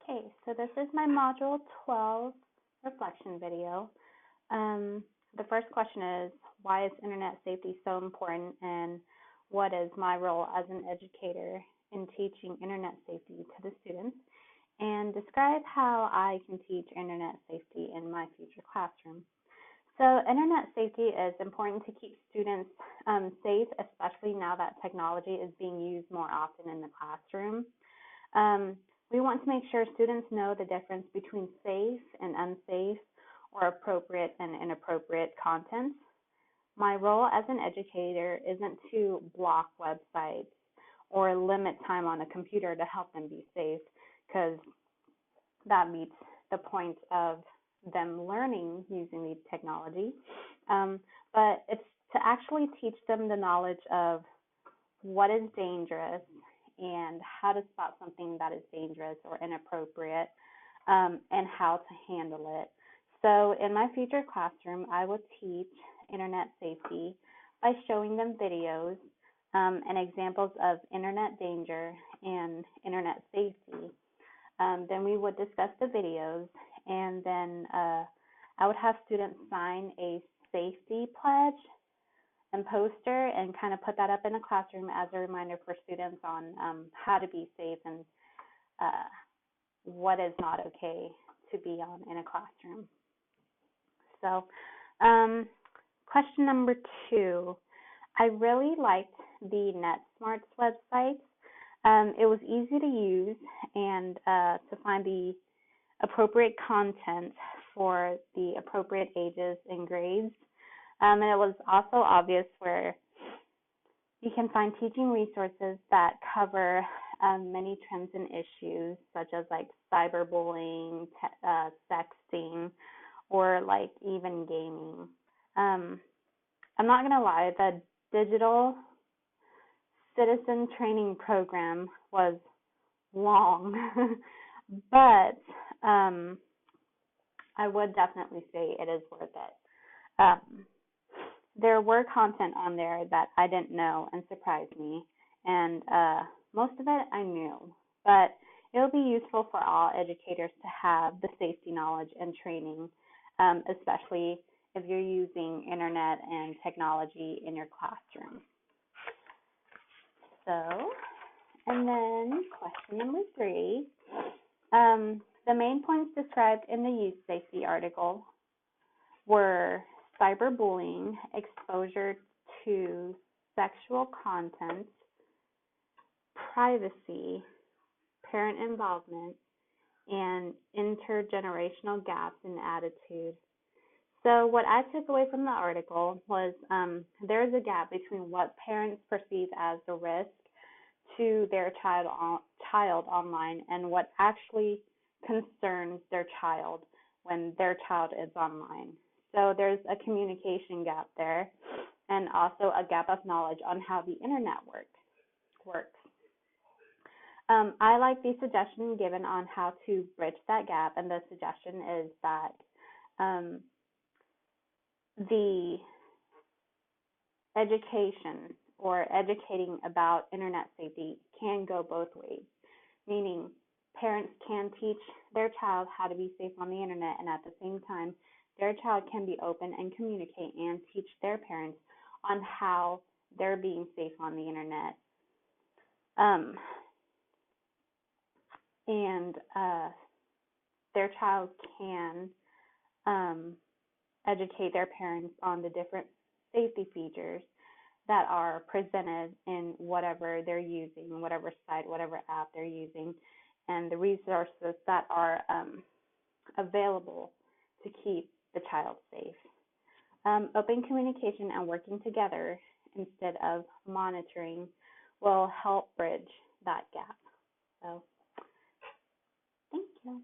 Okay, so this is my Module 12 reflection video. The first question is, why is internet safety so important, and what is my role as an educator in teaching internet safety to the students? And describe how I can teach internet safety in my future classroom. So internet safety is important to keep students safe, especially now that technology is being used more often in the classroom. We want to make sure students know the difference between safe and unsafe or appropriate and inappropriate content. My role as an educator isn't to block websites or limit time on a computer to help them be safe, because that meets the point of them learning using the technology. But it's to actually teach them the knowledge of what is dangerous and how to spot something that is dangerous or inappropriate, and how to handle it. So in my future classroom, I will teach internet safety by showing them videos and examples of internet danger and internet safety. Then we would discuss the videos, and then I would have students sign a safety pledge and poster and kind of put that up in the classroom as a reminder for students on how to be safe and what is not okay to be on in a classroom. So question number 2, I really liked the NetSmarts website. It was easy to use and to find the appropriate content for the appropriate ages and grades. And it was also obvious where you can find teaching resources that cover many trends and issues, such as like cyberbullying, sexting, or like even gaming. I'm not going to lie, the digital citizen training program was long, but I would definitely say it is worth it. There were content on there that I didn't know and surprised me, and most of it I knew, but it'll be useful for all educators to have the safety knowledge and training, especially if you're using internet and technology in your classroom. So, and then question number 3, the main points described in the youth safety article were cyberbullying, exposure to sexual content, privacy, parent involvement, and intergenerational gaps in attitude. So what I took away from the article was there is a gap between what parents perceive as a risk to their child online and what actually concerns their child when their child is online. So there's a communication gap there, and also a gap of knowledge on how the internet works. I like the suggestion given on how to bridge that gap, and the suggestion is that the education or educating about internet safety can go both ways, meaning parents can teach their child how to be safe on the internet, and at the same time, their child can be open and communicate and teach their parents on how they're being safe on the internet. And their child can educate their parents on the different safety features that are presented in whatever they're using, whatever site, whatever app they're using, and the resources that are available to keep the child safe. Open communication and working together instead of monitoring will help bridge that gap. So, thank you.